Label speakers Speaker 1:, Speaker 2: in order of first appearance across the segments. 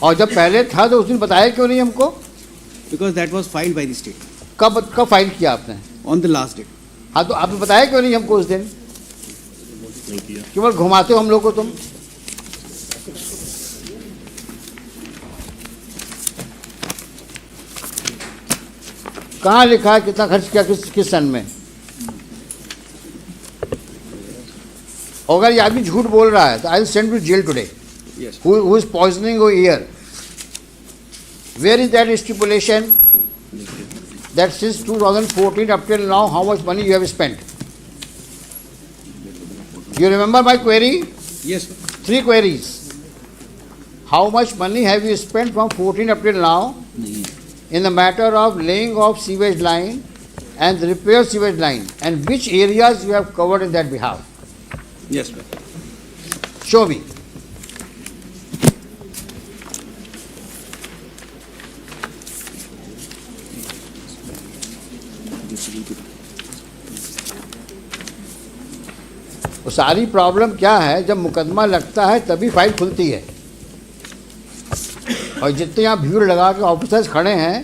Speaker 1: और जब पहले था तो उस दिन बताया क्यों नहीं हमको?
Speaker 2: Because that was filed by the state
Speaker 1: कब फाइल किया आपने?
Speaker 2: on the last day.
Speaker 1: हाँ, तो आपने बताया क्यों नहीं हमको उस दिन? केवल घुमाते हो हम लोग को तुम। कहाँ लिखा है कितना खर्च किया किस सन में? अगर ये आदमी झूठ बोल रहा है तो I will send to jail today.
Speaker 2: Yes.
Speaker 1: Who is poisoning your ear? Where is that stipulation that since 2014 up till now how much money you have spent? You remember my query?
Speaker 2: Yes, sir.
Speaker 1: 3 queries. How much money have you spent from 14 up till now in the matter of laying of sewage line and repair sewage line, and which areas you have covered in that behalf?
Speaker 2: Yes, sir.
Speaker 1: Show me. वो सारी problem क्या है, जब मुकदमा लगता है तभी file खुलती है, और जितने यहाँ भीड़ लगा के ऑफिसर्स खड़े हैं,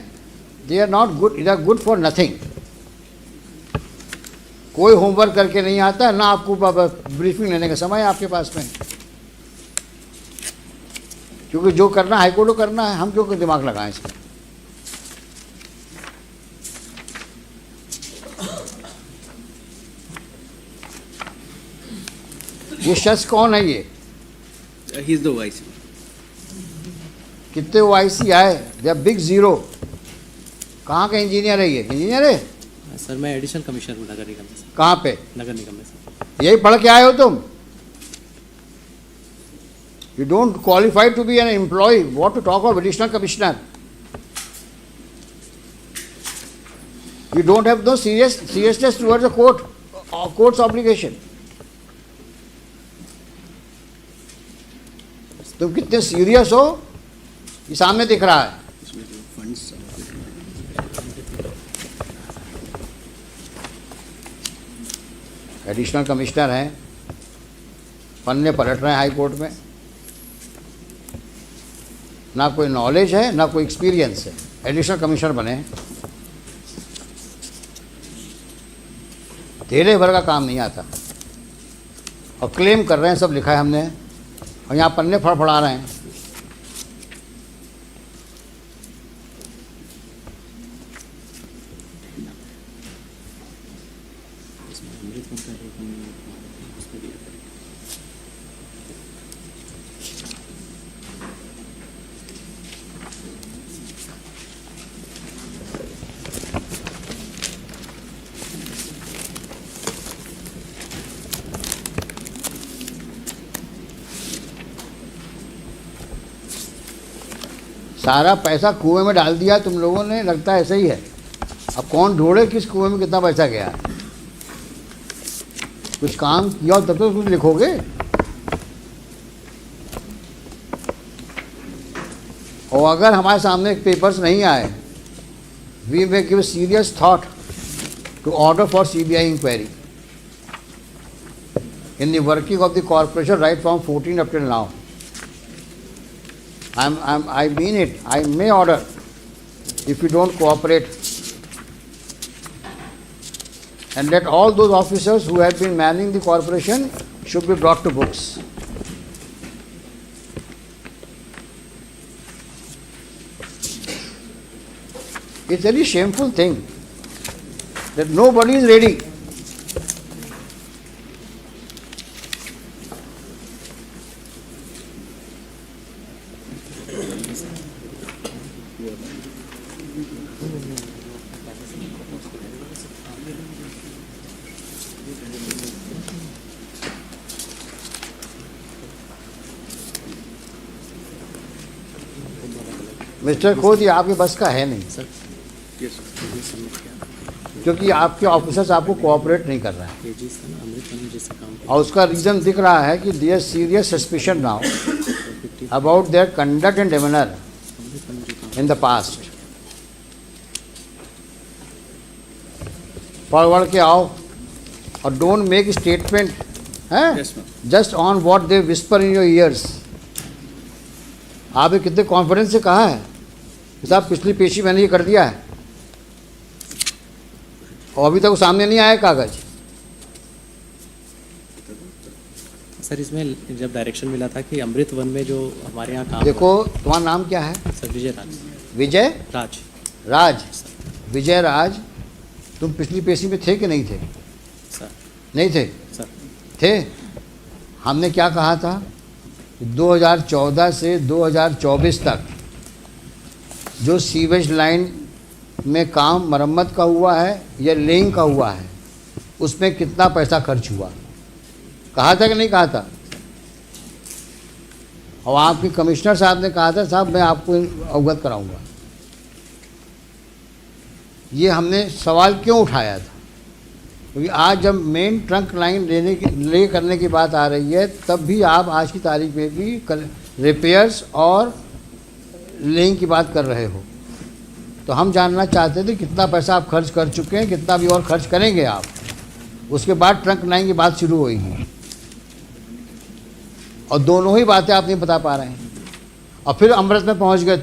Speaker 1: they are not good, they are good for nothing. कोई होमवर्क करके नहीं आता, ना आपको ब्रीफिंग लेने का समय है आपके पास में, क्योंकि जो करना हाई कोर्ट को करना है, हम क्यों दिमाग लगाएं इसमें। ये शख्स कौन है ये?
Speaker 2: He is the vice.
Speaker 1: कितने OIC आए? They are big zero. कहाँ का इंजीनियर है ये? इंजीनियर है
Speaker 3: सर, मैं एडिशनल कमिश्नर हूँ नगर निगम में।
Speaker 1: कहाँ पे?
Speaker 3: नगर निगम में सर।
Speaker 1: यही पढ़ के आए हो तुम? You don't qualify to be an employ, what to talk of additional commissioner. You don't have no seriousness towards the court's obligation. तुम कितने सीरियस हो ये सामने दिख रहा है। एडिशनल कमिश्नर हैं, पन्ने पलट रहे हैं हाई कोर्ट में, ना कोई नॉलेज है ना कोई एक्सपीरियंस है, एडिशनल कमिश्नर बने, तेरे भर का काम नहीं आता, और क्लेम कर रहे हैं सब लिखा है हमने, और यहाँ पन्ने फड़फड़ा रहे हैं। सारा पैसा कुएं में डाल दिया तुम लोगों ने, लगता है ऐसा ही है। अब कौन ढूंढे किस कुएं में कितना पैसा गया। कुछ काम किया तब तो कुछ लिखोगे। और अगर हमारे सामने पेपर्स नहीं आए, we may give serious thought to order for CBI inquiry in the working of the corporation right from 14 up till now. I mean it. I may order if you don't cooperate, and let all those officers who have been manning the corporation should be brought to books. It's a very shameful thing that nobody is ready. Mister खोद, ये आपके बस का है नहीं sir, क्योंकि आपके officers आपको कोऑपरेट नहीं कर रहे हैं, और उसका रीज़न दिख रहा है कि there serious suspicion now about their conduct and demeanour in the past. Forward के आओ और don't make statements just on what they whisper in your ears. आपने कितने कॉन्फिडेंस से कहा है कि साहब पिछली पेशी मैंने ये कर दिया है, और अभी तक वो सामने नहीं आया कागज।
Speaker 3: सर इसमें जब डायरेक्शन मिला था कि अमृत वन में जो हमारे यहाँ काम
Speaker 1: देखो तुम्हारा नाम क्या है?
Speaker 3: सर विजय राज।
Speaker 1: विजय
Speaker 3: राज
Speaker 1: राज। विजय राज, तुम पिछली पेशी में थे कि नहीं थे?
Speaker 3: सर।
Speaker 1: नहीं थे?
Speaker 3: सर
Speaker 1: थे। हमने क्या कहा था कि 2014 से 2024 तक जो सीवेज लाइन में काम मरम्मत का हुआ है या लेइंग का हुआ है, उसमें कितना पैसा खर्च हुआ, कहा था कि नहीं कहा था? और आपके कमिश्नर साहब ने कहा था साहब मैं आपको अवगत कराऊंगा। ये हमने सवाल क्यों उठाया था? क्योंकि आज जब मेन ट्रंक लाइन ले करने की बात आ रही है, तब भी आप आज की तारीख में भी रिपेयर्स और लेइंग की बात कर रहे हो। तो हम जानना चाहते थे कितना पैसा आप खर्च कर चुके हैं, कितना भी और खर्च करेंगे आप। उसके बाद ट्रंक लाइन की बात शुरू होगी, और दोनों ही बातें आप नहीं बता पा रहे हैं। और फिर अमृत में पहुंच गए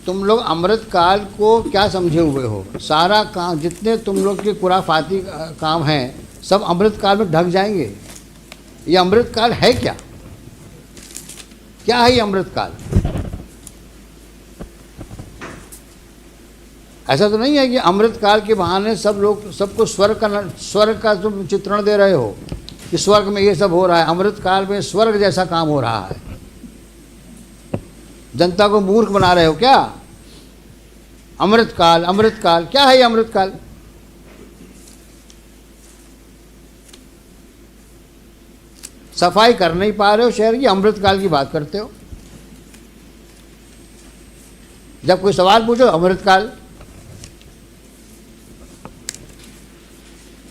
Speaker 1: तुम लोग अमृत काल को क्या समझे हुए हो? सारा काम जितने तुम लोग के खुराफाती काम हैं सब अमृत काल में ढक जाएंगे। ये अमृत काल है क्या? क्या है ये अमृत काल? ऐसा तो नहीं है कि अमृत काल के बहाने सब लोग सबको स्वर्ग का तुम चित्रण दे रहे हो कि स्वर्ग में ये सब हो रहा है। अमृत काल में स्वर्ग जैसा काम हो रहा है। जनता को मूर्ख बना रहे हो क्या? अमृत काल क्या है ये अमृत काल? सफाई कर नहीं पा रहे हो शहर की, अमृत काल की बात करते हो। जब कोई सवाल पूछो अमृत काल।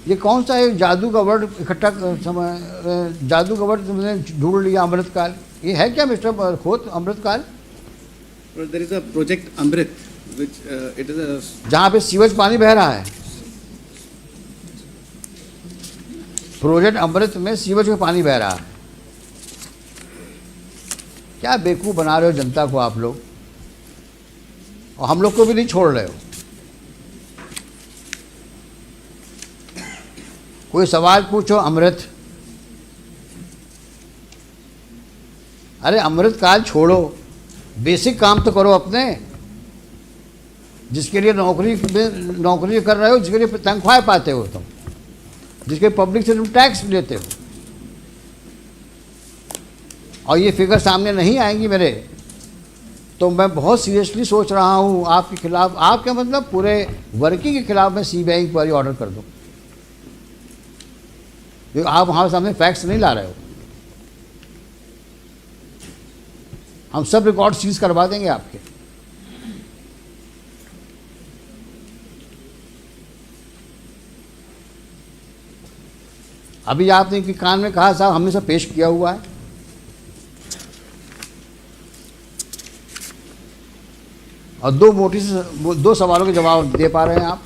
Speaker 1: ये कौन सा एक जादू का वर्ड इकट्ठा जादू का वर्ड तुमने ढूंढ लिया अमृत काल? ये है क्या मिस्टर खोत अमृत काल?
Speaker 2: There is a project Amrit, which it is a
Speaker 1: जहाँ पे सीवेज पानी बह रहा है। प्रोजेक्ट अमृत में सीवेज में पानी बह रहा है। क्या बेवकूफ बना रहे हो जनता को आप लोग, और हम लोग को भी नहीं छोड़ रहे हो। कोई सवाल पूछो अमृत, अरे अमृत काल छोड़ो, बेसिक काम तो करो अपने। जिसके लिए नौकरी कर रहे हो, जिसके लिए तनख्वाह पाते हो तुम, जिसके पब्लिक से तुम टैक्स लेते हो, और ये फिगर सामने नहीं आएंगी मेरे, तो मैं बहुत सीरियसली सोच रहा हूँ आपके खिलाफ, आपके मतलब पूरे वर्किंग के खिलाफ मैं सीबीआई इंक्वायरी ऑर्डर कर दूँ। क्योंकि आप हमारे सामने फैक्ट्स नहीं ला रहे हो। हम सब रिकॉर्ड सीज करवा देंगे आपके। अभी आपने कि कान में कहा साहब हमने सब पेश किया हुआ है। और दो सवालों के जवाब दे पा रहे हैं आप।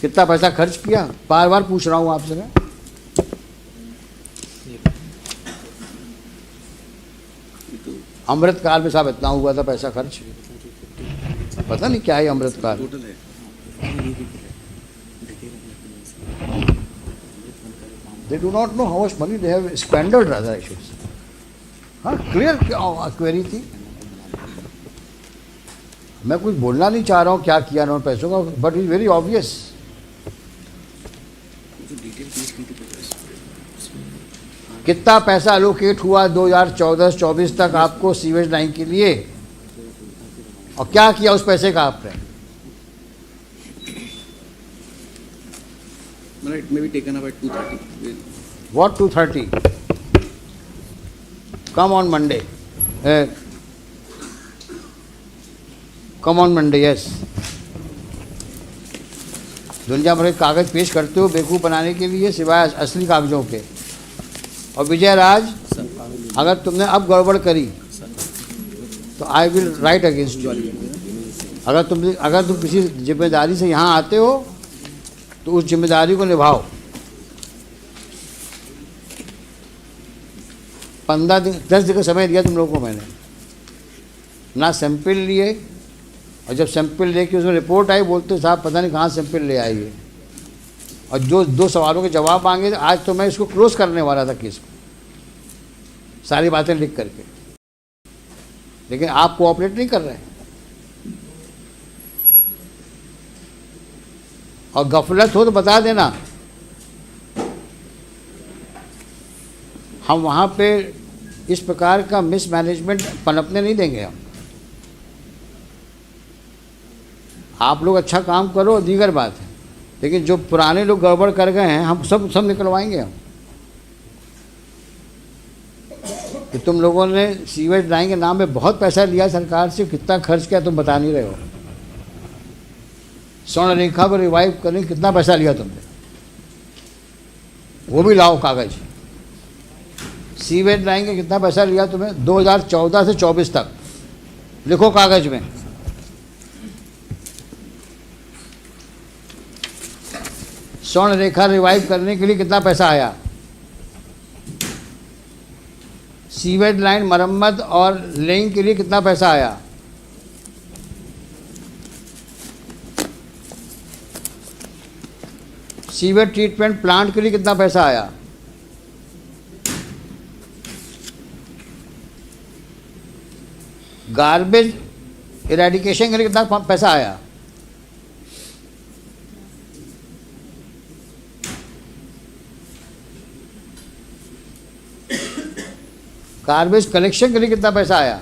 Speaker 1: कितना पैसा खर्च किया, बार बार पूछ रहा हूं आपसे मैं। अमृत काल में साहब इतना हुआ था पैसा खर्च, पता नहीं क्या है अमृत काल।
Speaker 2: total है।
Speaker 1: They do not know how much money they have squandered, rather I should say. हाँ, क्लियर क्वेरी थी। मैं कुछ बोलना नहीं चाह रहा हूँ क्या किया उन्होंने पैसों का, बट इज वेरी ऑब्वियस। कितना पैसा एलोकेट हुआ 2014-24 तक आपको सीवेज लाइन के लिए, और क्या किया उस पैसे का आपने?
Speaker 2: It may be taken up at 2:30.
Speaker 1: What 2:30? Come on Monday. Come on Monday, yes. दुनिया भर के कागज पेश करते हो बेवकूफ़ बनाने के लिए, सिवाय असली कागजों के। और विजय राज, अगर तुमने अब गड़बड़ करी तो I will write against you. अगर तुम किसी जिम्मेदारी से यहाँ आते हो तो उस जिम्मेदारी को निभाओ। 15 दिन 10 दिन का समय दिया तुम लोगों को मैंने, ना सैंपल लिए, और जब सैंपल लेके उसमें रिपोर्ट आई बोलते साहब पता नहीं कहाँ सैंपल ले आई है, और जो 2 सवालों के जवाब मांगे आज तो मैं इसको क्लोज करने वाला था केस को, सारी बातें लिख करके, लेकिन आप कोऑपरेट नहीं कर रहे। और गफलत हो तो बता देना, हम वहाँ पे इस प्रकार का मिसमैनेजमेंट पनपने नहीं देंगे हम। आप लोग अच्छा काम करो दीगर बात है, लेकिन जो पुराने लोग गड़बड़ कर गए हैं हम सब निकलवाएंगे हम। कि तुम लोगों ने सीवेज लाइन के नाम पे बहुत पैसा लिया सरकार से, कितना खर्च किया तुम बता नहीं रहे हो। स्वर्ण रेखा को रिवाइव करने कितना पैसा लिया तुमने, वो भी लाओ कागज। सीवेज लाइन का कितना पैसा लिया तुम्हें 2014 से 24 तक, लिखो कागज में। स्वर्ण रेखा रिवाइव करने के लिए कितना पैसा आया, सीवेज लाइन मरम्मत और लेइंग के लिए कितना पैसा आया, सीवेज ट्रीटमेंट प्लांट के लिए कितना पैसा आया, गार्बेज इरेडिकेशन के लिए कितना पैसा आया, गार्बेज कलेक्शन के लिए कितना पैसा आया,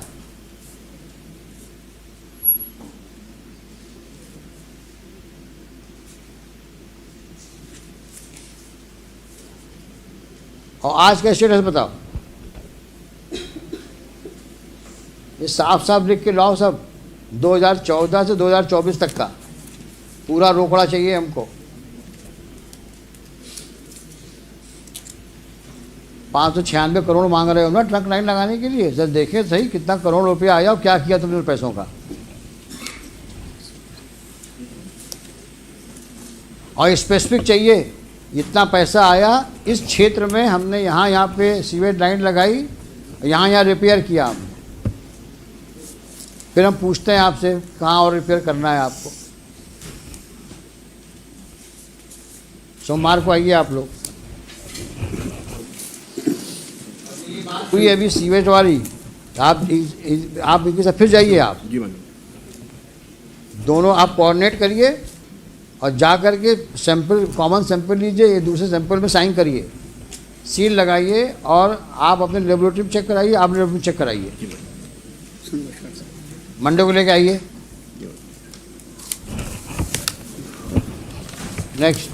Speaker 1: और आज का स्टेटस बताओ। ये साफ साफ लिख के लाओ सब, 2014 से 2024 तक का पूरा रोकड़ा चाहिए हमको। 596 करोड़ मांग रहे हो ना ट्रक लाइन लगाने के लिए, जब देखें सही कितना करोड़ रुपया आया और क्या किया तुमने पैसों का। और स्पेसिफिक चाहिए, इतना पैसा आया इस क्षेत्र में, हमने यहाँ पे सीवेज लाइन लगाई, यहाँ रिपेयर किया हमने। फिर हम पूछते हैं आपसे कहाँ और रिपेयर करना है आपको। सोमवार को आइए आप लोग। हुई अभी सीवेज वाली, आप इनके साथ फिर जाइए, आप दोनों आप कोऑर्डिनेट करिए और जा करके सैंपल, कॉमन सैंपल लीजिए, ये दूसरे सैंपल में साइन करिए, सील लगाइए और आप अपने लेबोरेटरी में चेक कराइए, आप लेबोरेटरी में चेक कराइए। मंडे को लेके आइए। नेक्स्ट।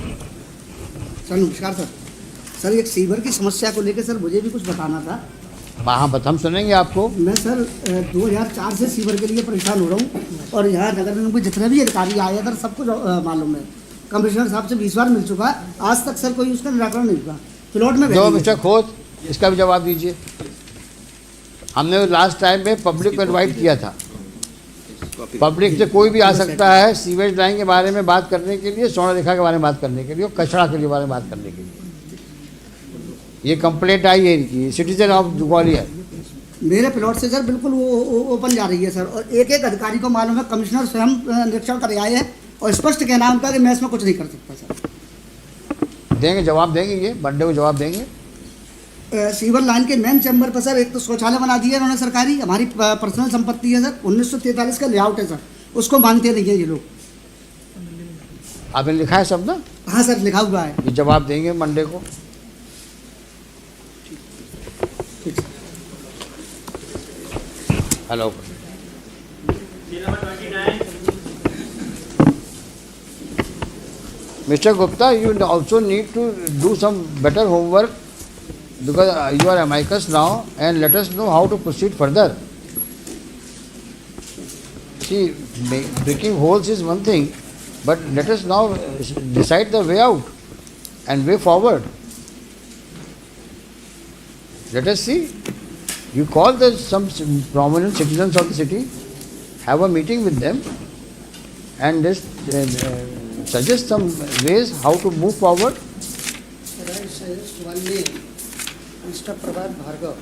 Speaker 4: सर नमस्कार सर। सर एक सीवर की समस्या को लेकर सर मुझे भी कुछ बताना था।
Speaker 1: हाँ हम सुनेंगे आपको।
Speaker 4: मैं सर 2004 से सीवर के लिए परेशान हो रहा हूँ, और यहाँ नगर निगम के जितने भी अधिकारी आए हैं सर सबको मालूम है। कमिश्नर साहब से 20 बार मिल चुका है, आज तक सर कोई उसका निराकरण नहीं हुआ। प्लॉट में
Speaker 1: जो मिस्टर खोत, इसका भी जवाब दीजिए। हमने लास्ट टाइम में पब्लिक को इन्वाइट किया था, पब्लिक से कोई भी आ सकता है सीवेज लाइन के बारे में बात करने के लिए, स्वर्ण रेखा के बारे में बात करने के लिए, और कचरा के बारे में बात करने के लिए। ये कंप्लेंट आई है इनकी, सिटीजन ऑफ ग्वालियर।
Speaker 4: मेरे प्लॉट से सर बिल्कुल वो ओपन जा रही है सर, और एक एक अधिकारी को मालूम है, कमिश्नर स्वयं निरीक्षण कर आए हैं और स्पष्ट कहना है उनका कि मैं इसमें कुछ नहीं कर सकता सर।
Speaker 1: देंगे जवाब, देंगे ये मंडे को जवाब देंगे।
Speaker 4: सीवर लाइन के मेन चैम्बर पर सर एक तो शौचालय बना दिया उन्होंने सरकारी, हमारी पर्सनल संपत्ति है सर, 1943 का लेआउट है सर, उसको मांगते नहीं है ये लोग।
Speaker 1: आपने लिखा है सब ना?
Speaker 4: हाँ सर लिखा हुआ है।
Speaker 1: ये जवाब देंगे मंडे को। Hello. Mr. Gupta, you also need to do some better homework because you are amicus now, and let us know how to proceed further. See, breaking holes is one thing, but let us now decide the way out and way forward. Let us see. You call some prominent citizens of the city, have a meeting with them, and just suggest some ways how to move forward.
Speaker 4: Sir, I suggest one name, Mr. Prabhat Bhargav.